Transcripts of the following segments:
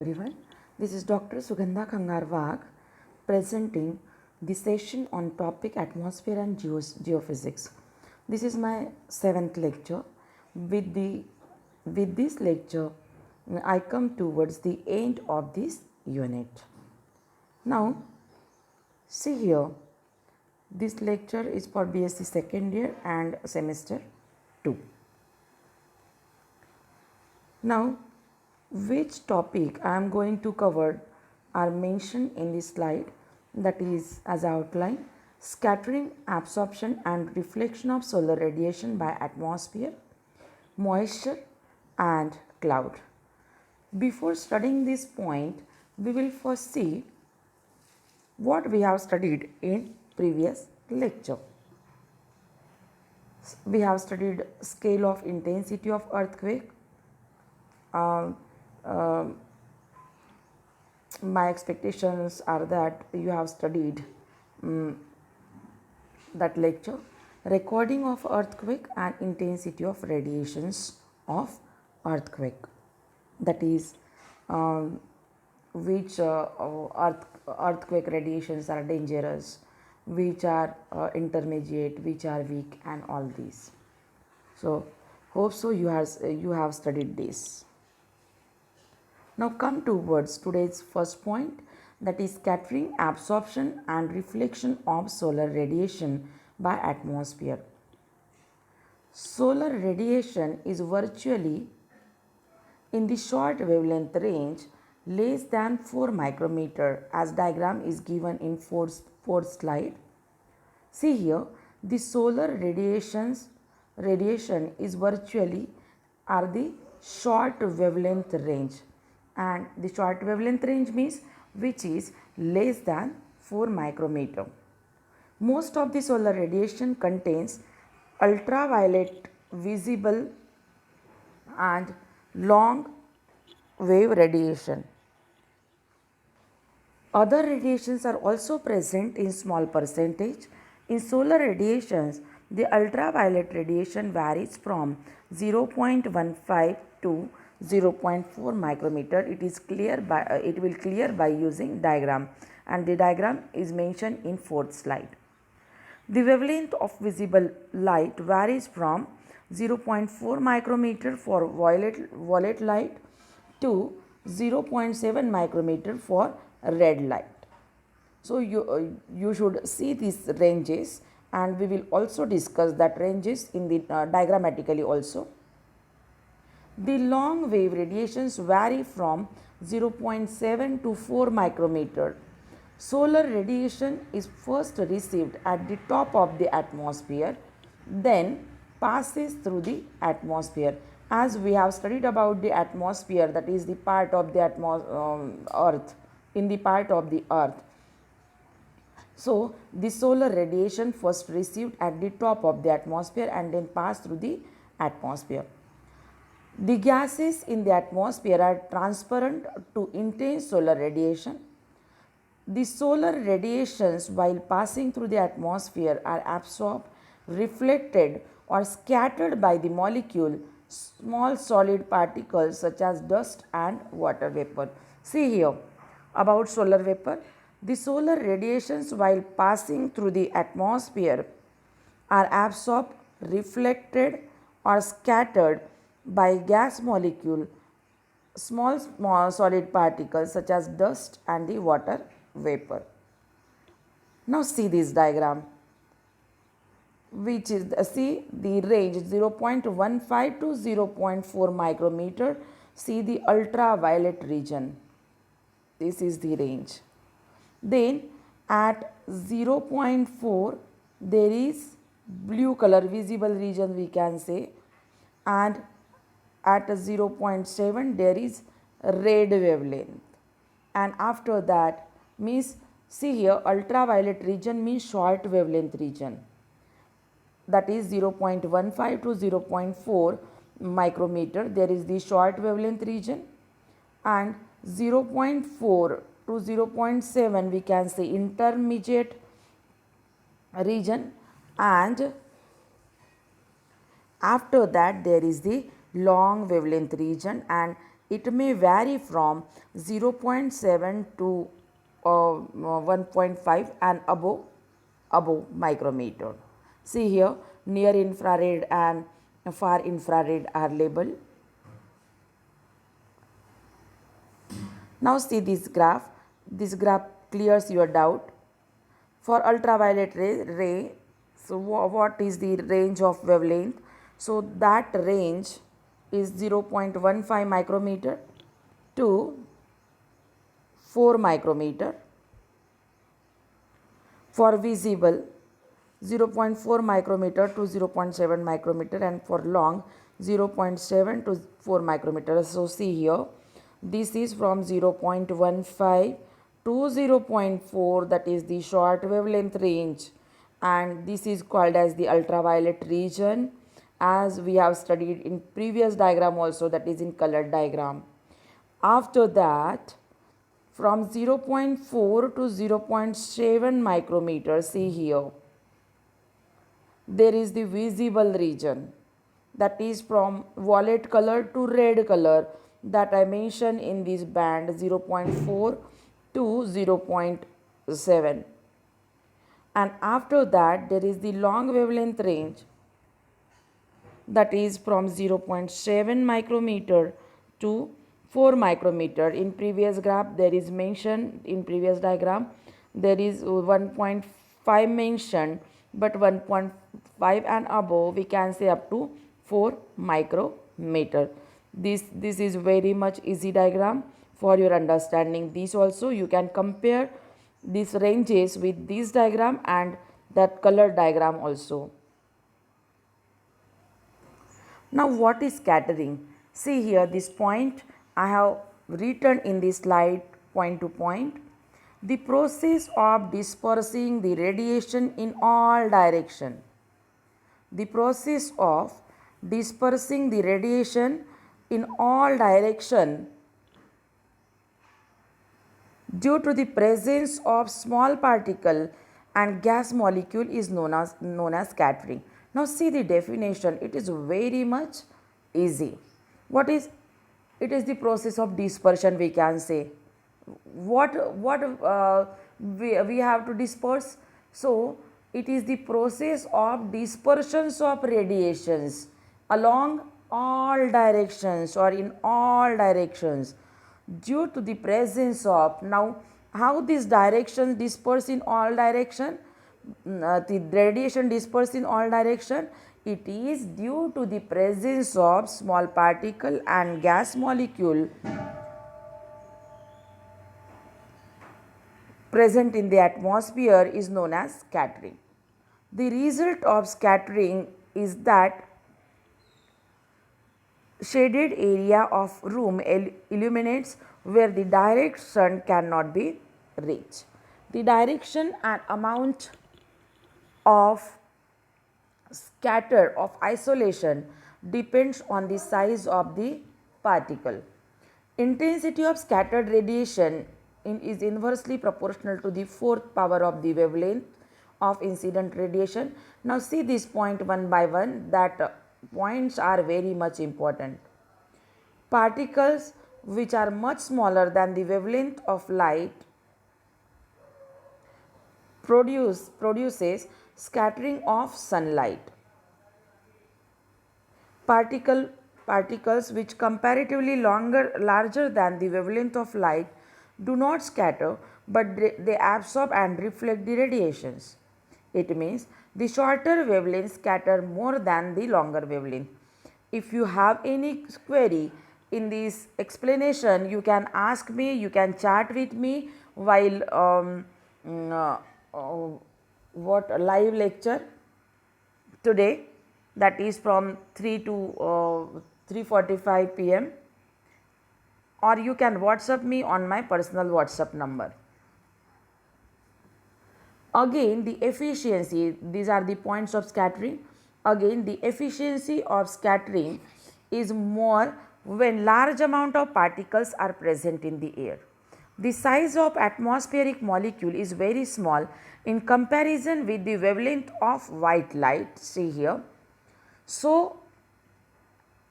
Everyone, this is Dr. Sugandha Kangarwag presenting the session on topic atmosphere and geophysics. This is my seventh lecture. With this lecture, I come towards the end of this unit. Now, see here, this lecture is for BSc second year and semester 2. Now, which topic I am going to cover are mentioned in this slide, that is as outlined: scattering, absorption and reflection of solar radiation by atmosphere, moisture and cloud. Before studying this point, we will first see what we have studied in previous lecture. We have studied scale of intensity of earthquake. My expectations are that you have studied that lecture, recording of earthquake and intensity of radiations of earthquake, that is which earthquake radiations are dangerous, which are intermediate, which are weak, and all these. So hope so you have studied this. Now come towards today's first point, that is scattering, absorption and reflection of solar radiation by atmosphere. Solar radiation is virtually in the short wavelength range less than 4 micrometer, as diagram is given in fourth slide. See here, the solar radiation is virtually are the short wavelength range, and the short wavelength range means which is less than 4 micrometer. Most of the solar radiation contains ultraviolet, visible and long wave radiation. Other radiations are also present in small percentage. In solar radiations, the ultraviolet radiation varies from 0.15 to 0.4 micrometer. It will clear by using diagram, and the diagram is mentioned in fourth slide. The wavelength of visible light varies from 0.4 micrometer for violet light to 0.7 micrometer for red light. So you should see these ranges, and we will also discuss that ranges in the diagrammatically also. The long wave radiations vary from 0.7 to 4 micrometer. Solar radiation is first received at the top of the atmosphere, then passes through the atmosphere. As we have studied about the atmosphere, that is the part of the earth, in the part of the earth. So the solar radiation first received at the top of the atmosphere and then passed through the atmosphere. The gases in the atmosphere are transparent to intense solar radiation. The solar radiations, while passing through the atmosphere, are absorbed, reflected or scattered by the molecule, small solid particles such as dust and water vapor. See here about solar vapor. The solar radiations, while passing through the atmosphere, are absorbed, reflected or scattered by gas molecule, small solid particles such as dust and the water vapor. Now see this diagram, which is see the range 0.15 to 0.4 micrometer. See the ultraviolet region. This is the range. Then at 0.4 there is blue color visible region, we can say, and at 0.7 there is red wavelength, and after that means, see here, ultraviolet region means short wavelength region, that is 0.15 to 0.4 micrometer, there is the short wavelength region, and 0.4 to 0.7 we can say intermediate region, and after that there is the long wavelength region, and it may vary from 0.7 to 1.5 and above micrometer. See here, near infrared and far infrared are labeled. Now see this graph. This graph clears your doubt. For ultraviolet ray, so what is the range of wavelength? So that range is 0.15 micrometer to 4 micrometer. For visible, 0.4 micrometer to 0.7 micrometer, and for long 0.7 to 4 micrometer. So see here, this is from 0.15 to 0.4, that is the short wavelength range, and this is called as the ultraviolet region, as we have studied in previous diagram also, that is in colored diagram. After that, from 0.4 to 0.7 micrometer, see here, there is the visible region, that is from violet color to red color, that I mentioned in this band 0.4 to 0.7. And after that, there is the long wavelength range, that is from 0.7 micrometer to 4 micrometer. In previous graph there is mentioned, in previous diagram there is 1.5 mentioned, but 1.5 and above we can say up to 4 micrometer. This is very much easy diagram for your understanding. This also you can compare these ranges with this diagram and that color diagram also. Now what is scattering? See here, this point I have written in this slide point to point. The process of dispersing the radiation in all direction. The process of dispersing the radiation in all direction due to the presence of small particle and gas molecule is known as scattering. Now see the definition, it is very much easy. What is it? Is the process of dispersion, we can say. What we have to disperse? So it is the process of dispersions of radiations along all directions or in all directions due to the presence of. Now how these directions disperse in all direction? The radiation dispersed in all direction, it is due to the presence of small particle and gas molecule present in the atmosphere is known as scattering. The result of scattering is that shaded area of room illuminates where the direct sun cannot be reached. The direction and amount of scatter of isolation depends on the size of the particle. Intensity of scattered radiation is inversely proportional to the fourth power of the wavelength of incident radiation. Now see this point one by one, that points are very much important. Particles which are much smaller than the wavelength of light produces scattering of sunlight. Particles which comparatively larger than the wavelength of light do not scatter, but they absorb and reflect the radiations. It means the shorter wavelengths scatter more than the longer wavelength. If you have any query in this explanation, you can ask me, you can chat with me while live lecture today, that is from 3 to 3:45 p.m. or you can WhatsApp me on my personal WhatsApp number. Again, the efficiency, these are the points of scattering. Again, the efficiency of scattering is more when large amount of particles are present in the air. The size of atmospheric molecule is very small in comparison with the wavelength of white light. See here. So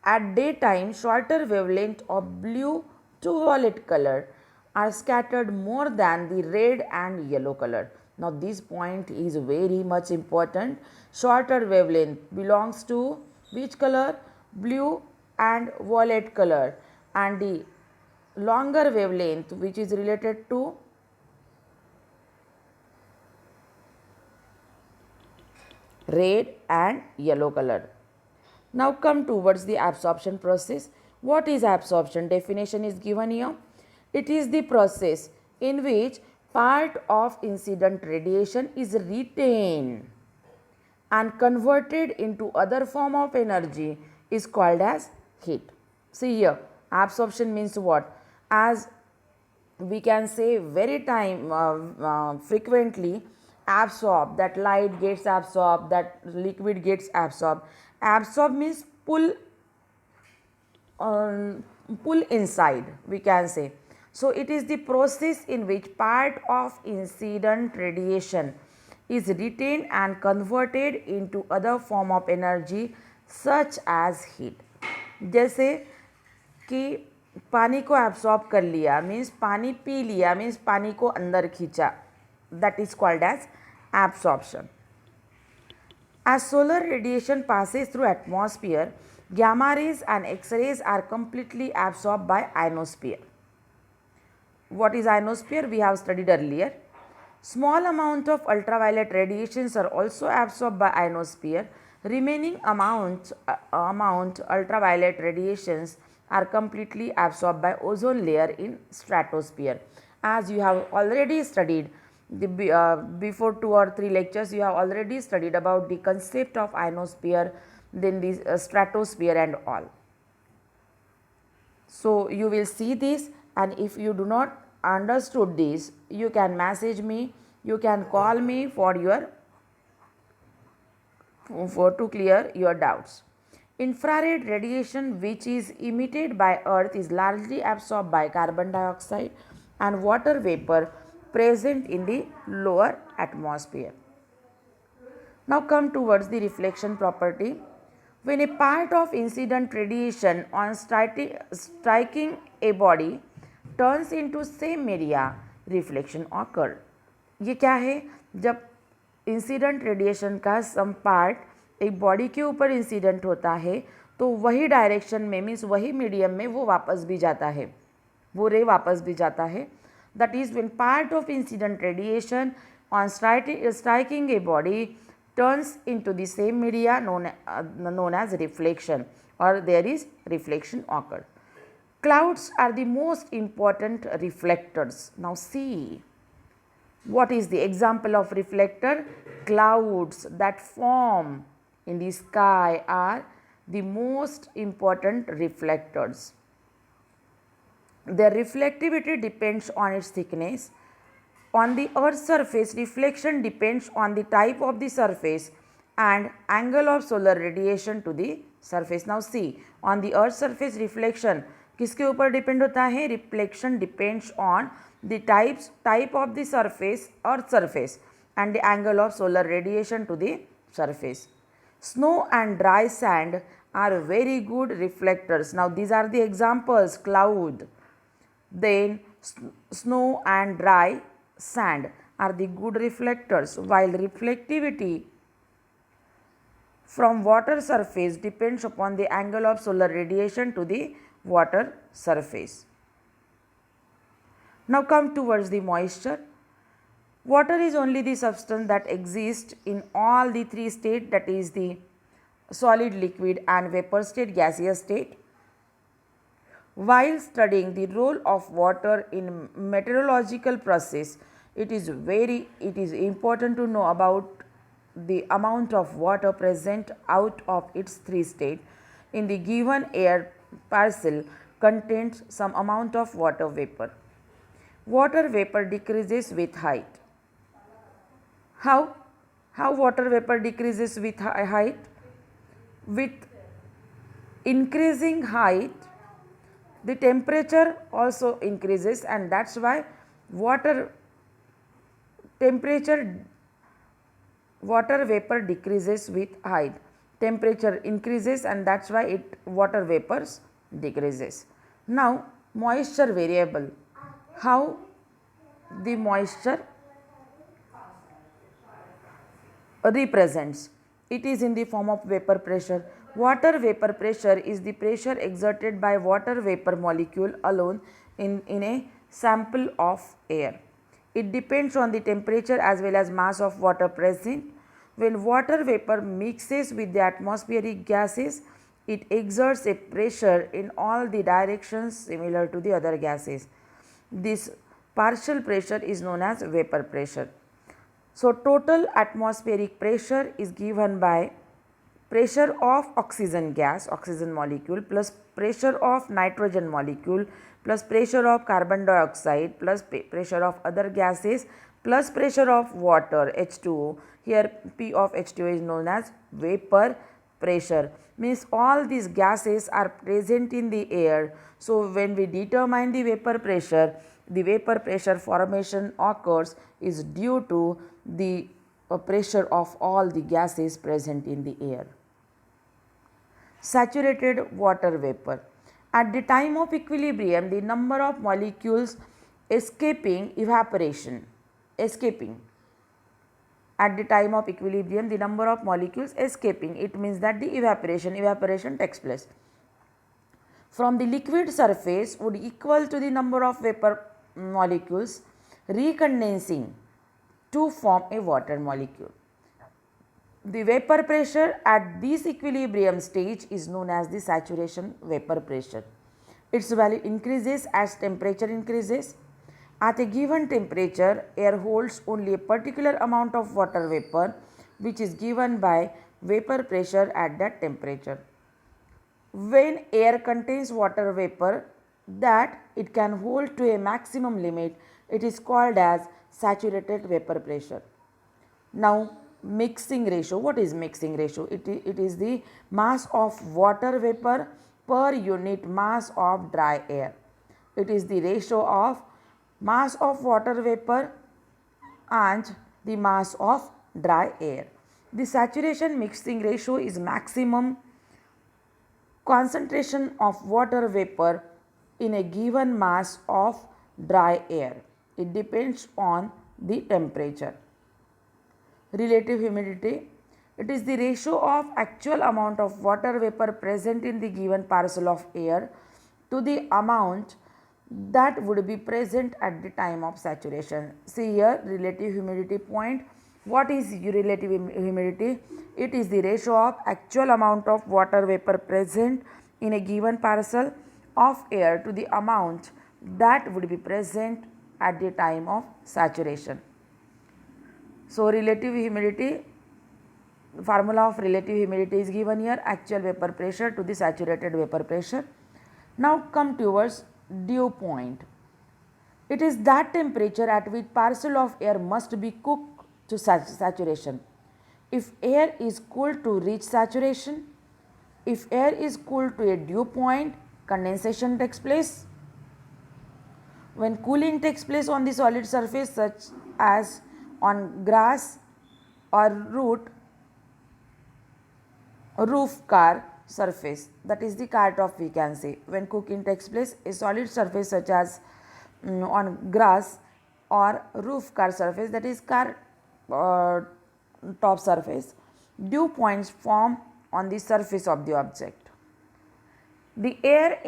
At daytime, shorter wavelength of blue to violet color are scattered more than the red and yellow color. Now this point is very much important. Shorter wavelength belongs to which color? Blue and violet color, and the longer wavelength which is related to red and yellow color. Now come towards the absorption process. What is absorption? Definition is given here. It is the process in which part of incident radiation is retained and converted into other form of energy is called as heat. See here, absorption means what? As we can say very frequently, absorb, that light gets absorbed, that liquid gets absorbed. Absorb means pull inside, we can say. So it is the process in which part of incident radiation is retained and converted into other form of energy such as heat. जैसे कि पानी को absorb कर लिया means पानी P लिया means पानी को अंदर खींचा, that is called as absorption. As solar radiation passes through atmosphere, gamma rays and X-rays are completely absorbed by ionosphere. What is ionosphere? We have studied earlier. Small amount of ultraviolet radiations are also absorbed by ionosphere. Remaining amount ultraviolet radiations are completely absorbed by ozone layer in stratosphere. As you have already studied before 2 or 3 lectures, you have already studied about the concept of ionosphere, then the stratosphere and all. So you will see this, and if you do not understood this, you can message me, you can call me for to clear your doubts. Infrared radiation which is emitted by earth is largely absorbed by carbon dioxide and water vapor present in the lower atmosphere. Now come towards the reflection property. When a part of incident radiation on striking a body turns into same area, reflection occurred. ये क्या है? जब incident radiation का some part एक body के ऊपर incident होता है तो वही डायरेक्शन में मीन्स वही मीडियम में वो वापस भी जाता है, वो रे वापस भी जाता है. That is when part of incident radiation on striking a body turns into the same media known as reflection, or there is reflection occurred. Clouds are the most important reflectors. Now see, what is the example of reflector? Clouds that form in the sky are the most important reflectors. Their reflectivity depends on its thickness. On the earth's surface, reflection depends on the type of the surface and angle of solar radiation to the surface. Now see, on the earth's surface reflection किसके ऊपर depend होता है? Reflection depends on the type of the surface earth surface and the angle of solar radiation to the surface. Snow and dry sand are very good reflectors. Now these are the examples: cloud, then snow and dry sand are the good reflectors, while reflectivity from water surface depends upon the angle of solar radiation to the water surface. Now come towards the moisture. Water is only the substance that exists in all the 3 states, that is the solid, liquid and vapor state, gaseous state. While studying the role of water in meteorological process, it is important to know about the amount of water present out of its 3 states. In the given air parcel contains some amount of water vapor. Water vapor decreases with height. How water vapor decreases with height? With increasing height, the temperature also increases, and that's why water vapor decreases with height. temperature increases, and that's why water vapors decreases. Now moisture variable, how the moisture represents. It is in the form of vapor pressure. Water vapor pressure is the pressure exerted by water vapor molecule alone in a sample of air. It depends on the temperature as well as mass of water present. When water vapor mixes with the atmospheric gases, it exerts a pressure in all the directions similar to the other gases. This partial pressure is known as vapor pressure. So total atmospheric pressure is given by pressure of oxygen gas, oxygen molecule, plus pressure of nitrogen molecule, plus pressure of carbon dioxide, plus pressure of other gases, plus pressure of water H2O. Here P of H2O is known as vapor pressure, means all these gases are present in the air. So when we determine the vapor pressure formation occurs is due to the pressure of all the gases present in the air. Saturated water vapor. At the time of equilibrium, the number of molecules escaping evaporation, at the time of equilibrium, the number of molecules escaping, it means that the evaporation takes place from the liquid surface would equal to the number of vapor molecules recondensing to form a water molecule. The vapor pressure at this equilibrium stage is known as the saturation vapor pressure. Its value increases as temperature increases. At a given temperature, air holds only a particular amount of water vapor which is given by vapor pressure at that temperature. When air contains water vapor that it can hold to a maximum limit, it is called as saturated vapor pressure. Now mixing ratio. What is mixing ratio? It is the mass of water vapor per unit mass of dry air. It is the ratio of mass of water vapor and the mass of dry air. The saturation mixing ratio is maximum concentration of water vapor in a given mass of dry air. It depends on the temperature. Relative humidity. It is the ratio of actual amount of water vapor present in the given parcel of air to the amount that would be present at the time of saturation. See here relative humidity point. What is relative humidity? It is the ratio of actual amount of water vapor present in a given parcel of air to the amount that would be present at the time of saturation. So relative humidity, formula of relative humidity is given here, actual vapor pressure to the saturated vapor pressure. Now come towards dew point. It is that temperature at which parcel of air must be cooked to saturation. If air is cooled to reach saturation, if air is cooled to a dew point, condensation takes place. When cooling takes place on the solid surface such as on grass or roof car surface, that is the car top we can say. When cooking takes place, a solid surface such as on grass or roof car surface, that is car top surface, dew points form on the surface of the object. The air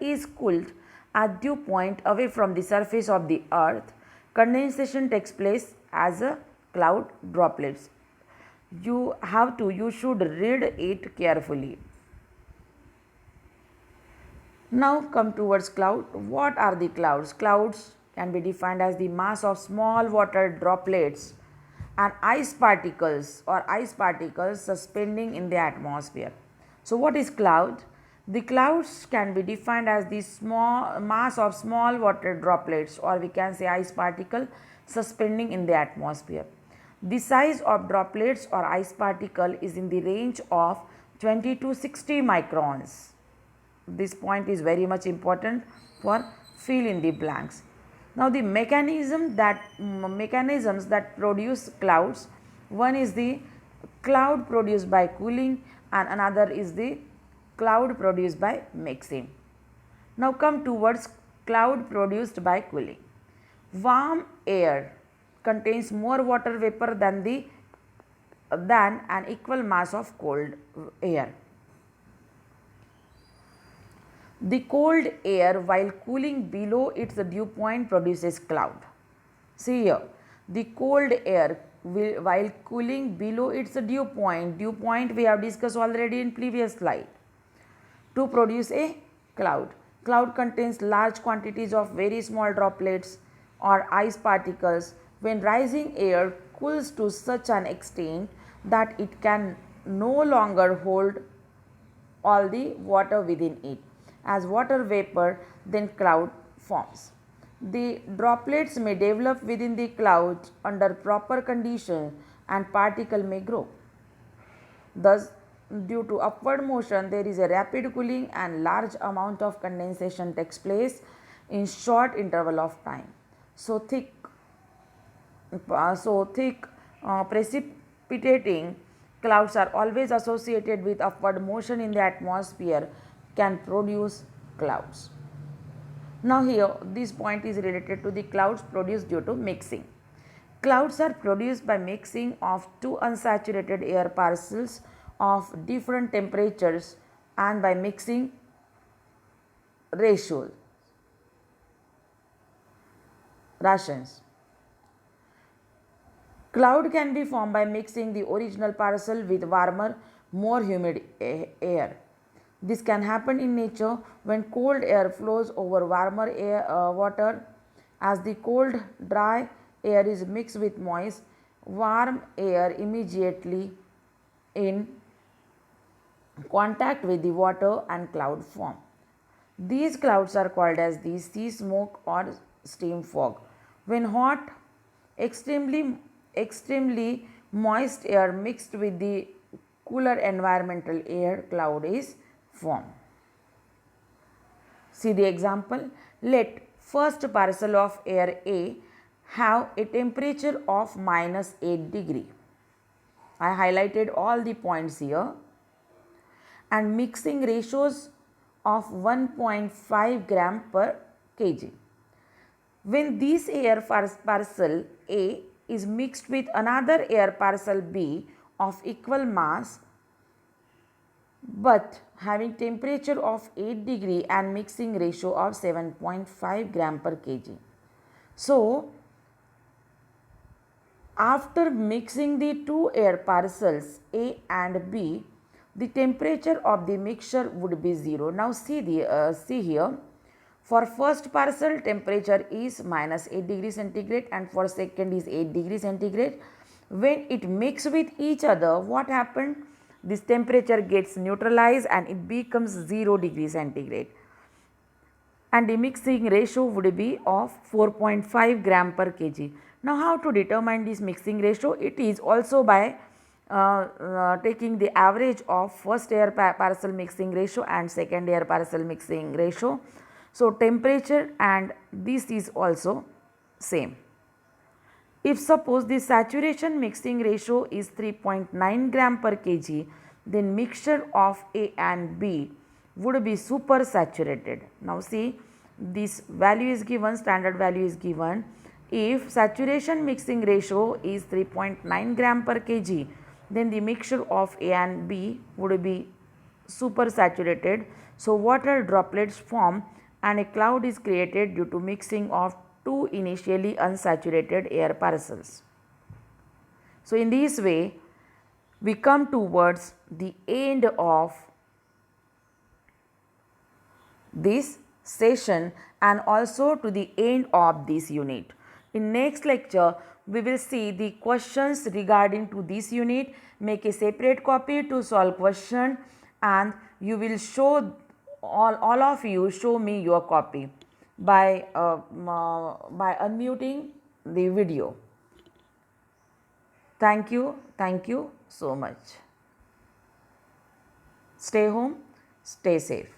is cooled at dew point away from the surface of the earth. Condensation takes place as a cloud droplets. You should read it carefully. Now come towards cloud. What are the clouds? Clouds can be defined as the mass of small water droplets and ice particles suspending in the atmosphere. So what is cloud? The clouds can be defined as the small mass of small water droplets, or we can say ice particle suspending in the atmosphere. The size of droplets or ice particle is in the range of 20 to 60 microns. This point is very much important for fill in the blanks. Now the mechanisms that produce clouds One is the cloud produced by cooling and another is the cloud produced by mixing. Now come towards cloud produced by cooling. Warm air contains more water vapor than an equal mass of cold air. The cold air, while cooling below its dew point, produces cloud. See here, the cold air while cooling below its dew point we have discussed already in previous slide, to produce a cloud. Cloud contains large quantities of very small droplets or ice particles. When rising air cools to such an extent that it can no longer hold all the water within it, as water vapor, then cloud forms. The droplets may develop within the cloud under proper conditions and particle may grow. Thus, due to upward motion, there is a rapid cooling and large amount of condensation takes place in short interval of time. So thick precipitating clouds are always associated with upward motion in the atmosphere can produce clouds. Now here this point is related to the clouds produced due to mixing. Clouds are produced by mixing of two unsaturated air parcels of different temperatures and by mixing rations. Cloud can be formed by mixing the original parcel with warmer, more humid air. This can happen in nature when cold air flows over warmer water. As the cold, dry air is mixed with moist, warm air immediately in contact with the water and cloud form. These clouds are called as the sea smoke or steam fog. When hot, extremely moist air mixed with the cooler environmental air, cloud is formed. See the example. Let first parcel of air A have a temperature of -8 degree. I highlighted all the points here, and mixing ratios of 1.5 gram per kg. When this air parcel A is mixed with another air parcel B of equal mass but having temperature of 8 degree and mixing ratio of 7.5 gram per kg. So, after mixing the two air parcels A and B, the temperature of the mixture would be 0. Now see here, for first parcel temperature is -8 degree centigrade and for second is 8 degree centigrade. When it mixes with each other, what happened? This temperature gets neutralized and it becomes 0 degree centigrade. And the mixing ratio would be of 4.5 gram per kg. Now how to determine this mixing ratio? It is also by taking the average of first air parcel mixing ratio and second air parcel mixing ratio. So temperature and this is also same. If suppose the saturation mixing ratio is 3.9 gram per kg, then mixture of A and B would be super saturated. Now see, this value is given, standard value is given. If saturation mixing ratio is 3.9 gram per kg, then the mixture of A and B would be super saturated. So water droplets form and a cloud is created due to mixing of two initially unsaturated air parcels. So in this way, we come towards the end of this session and also to the end of this unit. In next lecture, we will see the questions regarding to this unit. Make a separate copy to solve question and you will show all of you show me your copy by unmuting the video. Thank you so much. Stay home, stay safe.